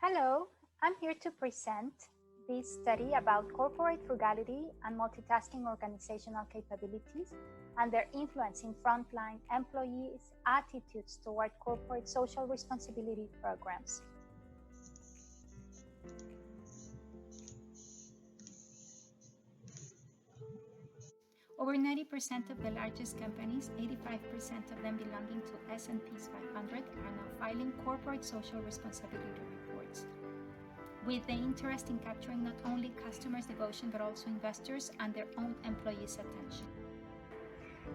Hello, I'm here to present this study about corporate frugality and multitasking organizational capabilities and their influence in frontline employees' attitudes toward corporate social responsibility programs. Over 90% of the largest companies, 85% of them belonging to S&P's 500, are now filing corporate social responsibility reports, with the interest in capturing not only customers' devotion but also investors and their own employees' attention.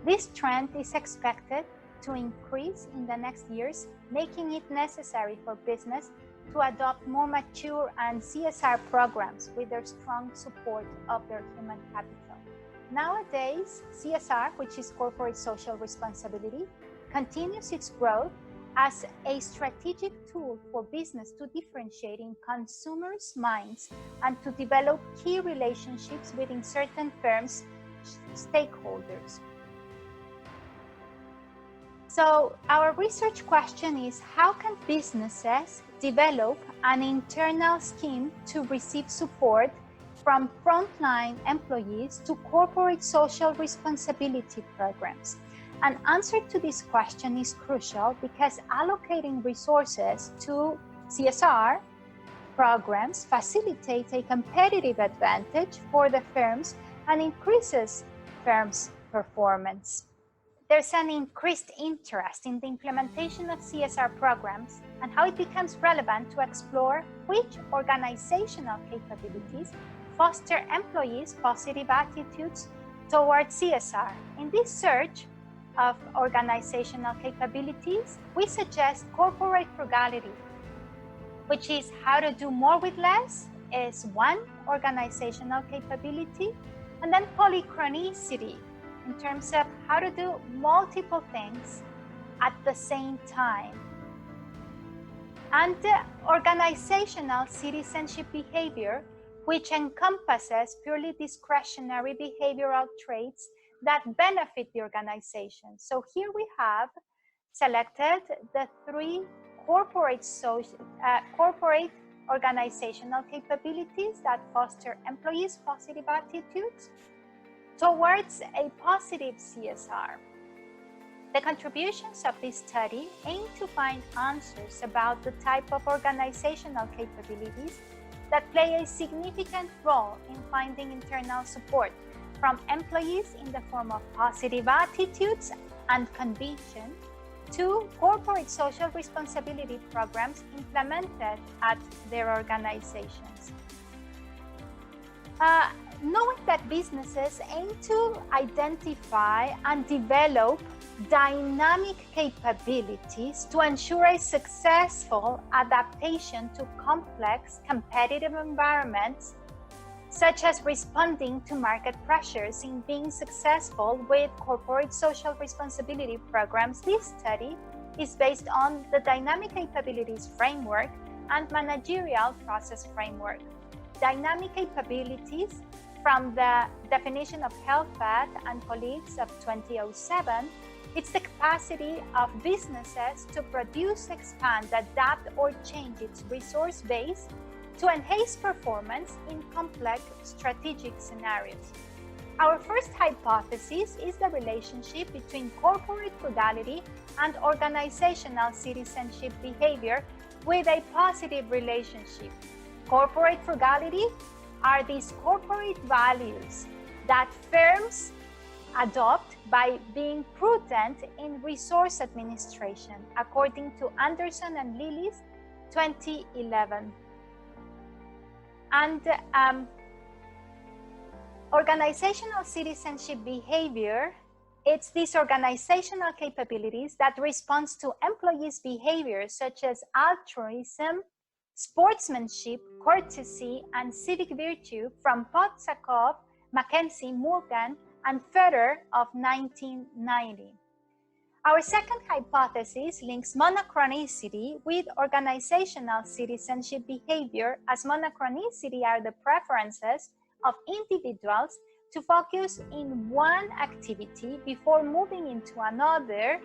This trend is expected to increase in the next years, making it necessary for business to adopt more mature and CSR programs with their strong support of their human capital. Nowadays, CSR, which is corporate social responsibility, continues its growth as a strategic tool for business to differentiate in consumers' minds and to develop key relationships within certain firms' stakeholders. So our research question is, how can businesses develop an internal scheme to receive support from frontline employees to corporate social responsibility programs? An answer to this question is crucial because allocating resources to CSR programs facilitates a competitive advantage for the firms and increases firms' performance. There's an increased interest in the implementation of CSR programs and how it becomes relevant to explore which organizational capabilities foster employees' positive attitudes towards CSR. In this search of organizational capabilities, we suggest corporate frugality, which is how to do more with less, is one organizational capability, and then polychronicity in terms of how to do multiple things at the same time. And organizational citizenship behavior, which encompasses purely discretionary behavioral traits that benefit the organization. So here we have selected the three corporate organizational capabilities that foster employees' positive attitudes towards a positive CSR. The contributions of this study aim to find answers about the type of organizational capabilities that play a significant role in finding internal support from employees in the form of positive attitudes and conviction to corporate social responsibility programs implemented at their organizations. Knowing that businesses aim to identify and develop dynamic capabilities to ensure a successful adaptation to complex competitive environments, such as responding to market pressures in being successful with corporate social responsibility programs, this study is based on the Dynamic Capabilities Framework and Managerial Process Framework. Dynamic capabilities, from the definition of Helfand and colleagues of 2007, it's the capacity of businesses to produce, expand, adapt, or change its resource base to enhance performance in complex strategic scenarios. Our first hypothesis is the relationship between corporate frugality and organizational citizenship behavior with a positive relationship. Corporate frugality are these corporate values that firms adopt by being prudent in resource administration, according to Anderson and Lillis 2011. And organizational citizenship behavior, it's these organizational capabilities that responds to employees' behaviors such as altruism, sportsmanship, courtesy, and civic virtue from Potsakov, Mackenzie, Morgan, and Feder of 1990. Our second hypothesis links monochronicity with organizational citizenship behavior, as monochronicity are the preferences of individuals to focus in one activity before moving into another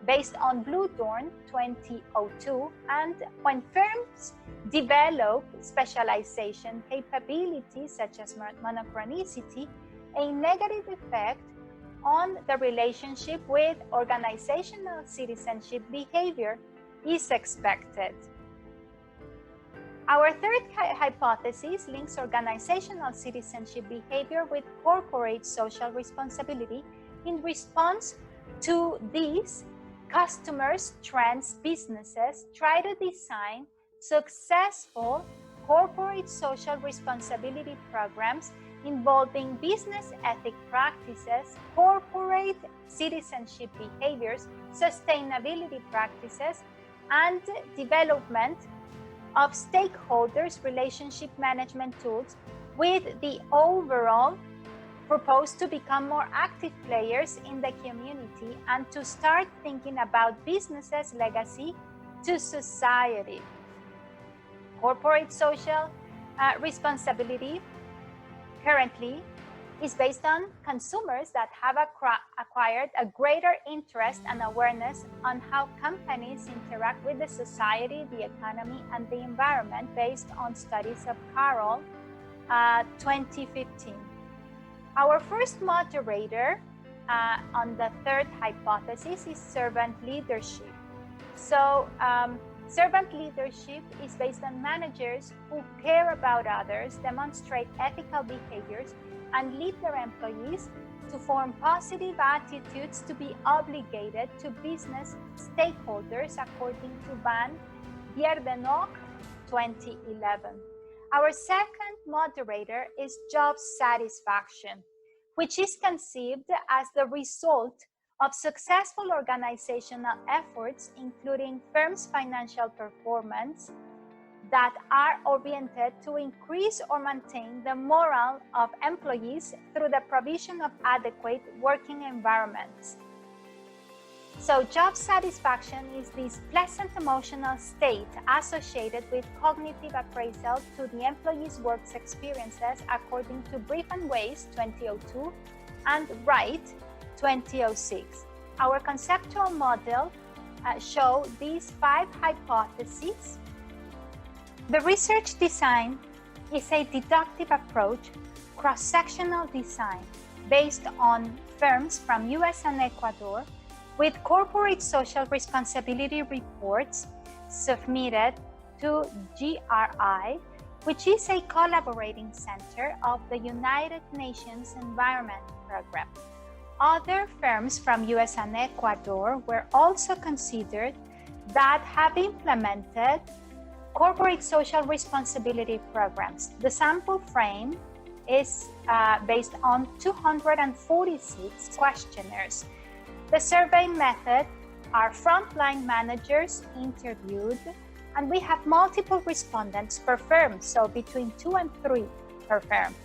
based on Bluedorn 2002, and when firms develop specialization capabilities such as monochronicity, a negative effect on the relationship with organizational citizenship behavior is expected. Our third hypothesis links organizational citizenship behavior with corporate social responsibility. In response to these, customers, trends, businesses try to design successful corporate social responsibility programs involving business ethic practices, corporate citizenship behaviors, sustainability practices, and development of stakeholders' relationship management tools, with the overall proposed to become more active players in the community and to start thinking about business's legacy to society. Corporate social responsibility currently is based on consumers that have acquired a greater interest and awareness on how companies interact with the society, the economy, and the environment, based on studies of Carroll 2015. Our first moderator on the third hypothesis is servant leadership. So servant leadership is based on managers who care about others, demonstrate ethical behaviors, and lead their employees to form positive attitudes to be obligated to business stakeholders, according to Van Bierdenok 2011. Our second moderator is job satisfaction, which is conceived as the result of successful organizational efforts, including firms' financial performance, that are oriented to increase or maintain the morale of employees through the provision of adequate working environments. So job satisfaction is this pleasant emotional state associated with cognitive appraisal to the employee's work experiences, according to Brief and Weiss 2002 and Wright 2006. Our conceptual model show these 5 hypotheses. The research design is a deductive approach, cross-sectional design, based on firms from US and Ecuador, with corporate social responsibility reports submitted to GRI, which is a collaborating center of the United Nations Environment Program. Other firms from US and Ecuador were also considered that have implemented corporate social responsibility programs. The sample frame is based on 246 questionnaires. The survey method are frontline managers interviewed, and we have multiple respondents per firm, so between 2 and 3 per firm.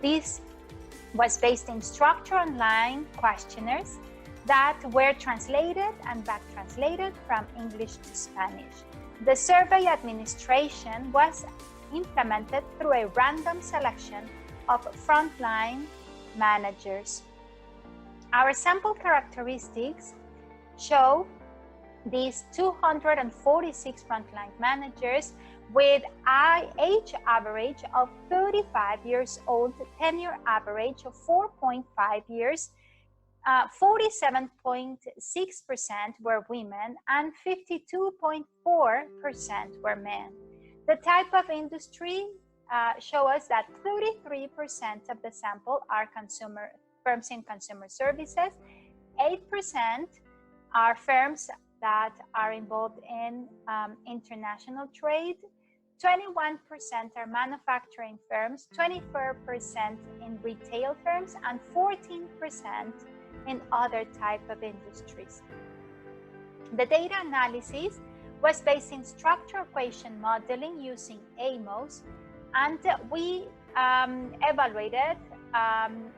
This was based in structure online questionnaires that were translated and back translated from English to Spanish. The survey administration was implemented through a random selection of frontline managers. Our sample characteristics show these 246 frontline managers with age average of 35 years old, tenure average of 4.5 years, 47.6% were women, and 52.4% were men. The type of industry show us that 33% of the sample are firms in consumer services, 8% are firms that are involved in international trade, 21% are manufacturing firms, 24% in retail firms, and 14% in other type of industries. The data analysis was based in structural equation modeling using AMOS, and we evaluated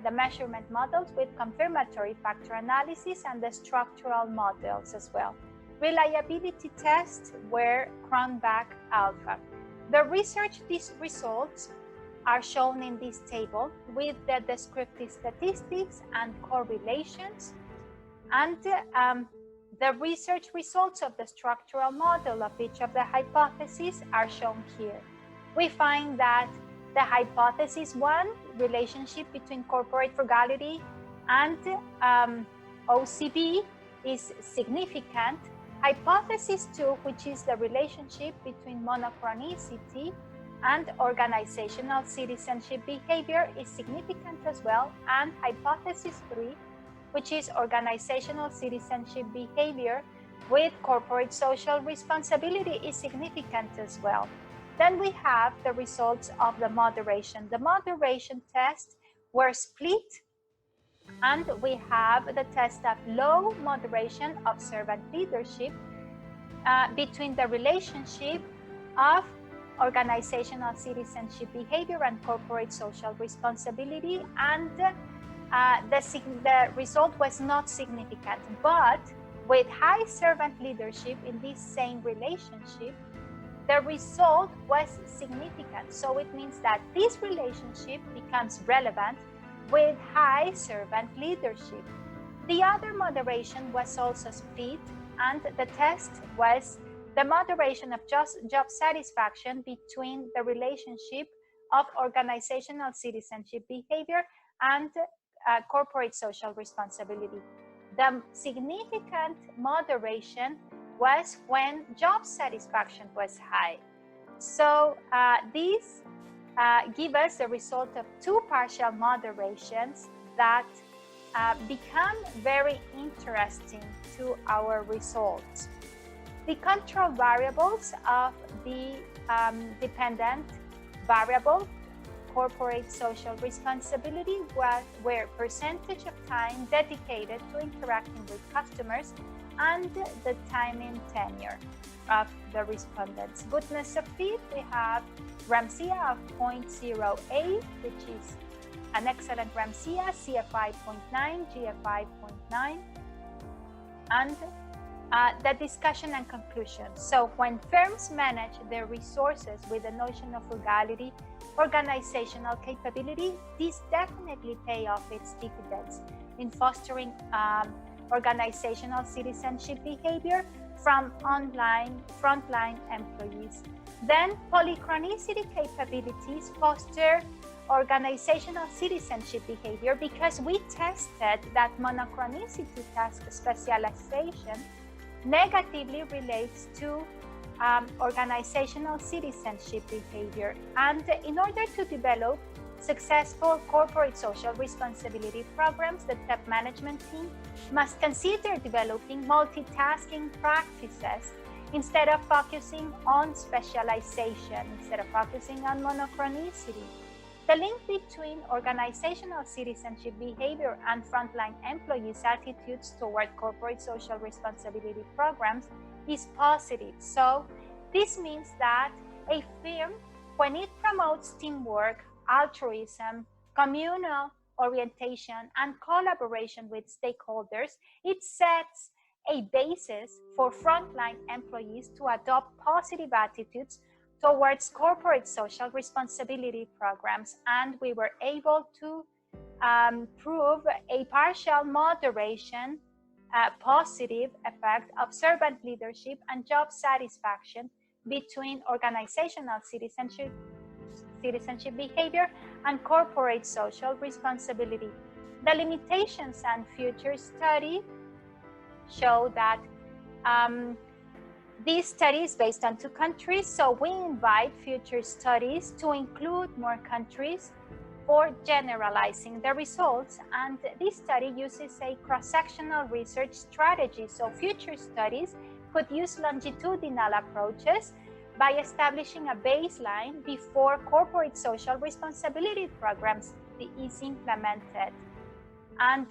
the measurement models with confirmatory factor analysis and the structural models as well. Reliability tests were Cronbach alpha. The research results are shown in this table with the descriptive statistics and correlations, and The research results of the structural model of each of the hypotheses are shown here. We find that the hypothesis 1, relationship between corporate frugality and OCB, is significant. Hypothesis 2, which is the relationship between monochronicity and organizational citizenship behavior, is significant as well. And hypothesis 3, which is organizational citizenship behavior with corporate social responsibility, is significant as well. Then we have the results of the moderation. The moderation tests were split, and we have the test of low moderation of servant leadership between the relationship of organizational citizenship behavior and corporate social responsibility, and the result was not significant. But with high servant leadership in this same relationship, the result was significant. So it means that this relationship becomes relevant with high servant leadership. The other moderation was also split, and the test was the moderation of job satisfaction between the relationship of organizational citizenship behavior and corporate social responsibility. The significant moderation was when job satisfaction was high. So these give us the result of two partial moderations that become very interesting to our results. The control variables of the dependent variable corporate social responsibility were percentage of time dedicated to interacting with customers and the time in tenure of the respondents. Goodness of fit, we have RAMSIA of 0.08, which is an excellent RAMSIA, CFI 0.9, GFI 0.9, and the discussion and conclusion. So when firms manage their resources with the notion of frugality, organizational capability, this definitely pay off its dividends in fostering organizational citizenship behavior from frontline employees. Then polychronicity capabilities foster organizational citizenship behavior, because we tested that monochronicity task specialization negatively relates to organizational citizenship behavior. And in order to develop successful corporate social responsibility programs, the top management team must consider developing multitasking practices instead of focusing on specialization, instead of focusing on monochronicity. The link between organizational citizenship behavior and frontline employees' attitudes toward corporate social responsibility programs is positive. So this means that a firm, when it promotes teamwork, altruism, communal orientation, and collaboration with stakeholders, it sets a basis for frontline employees to adopt positive attitudes towards corporate social responsibility programs. And we were able to prove a partial moderation positive effect of servant leadership and job satisfaction between organizational citizenship behavior and corporate social responsibility. The limitations and future study show that this study is based on 2 countries, so we invite future studies to include more countries for generalizing the results. And this study uses a cross-sectional research strategy, so future studies could use longitudinal approaches by establishing a baseline before corporate social responsibility programs is implemented. And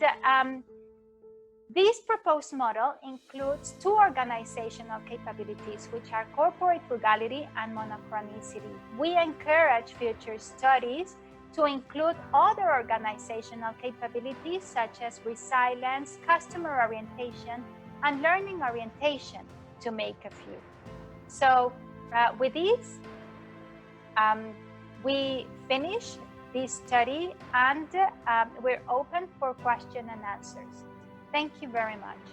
this proposed model includes 2 organizational capabilities, which are corporate frugality and monochronicity. We encourage future studies to include other organizational capabilities such as resilience, customer orientation, and learning orientation, to make a few. So with this, we finish this study, and we're open for question and answers. Thank you very much.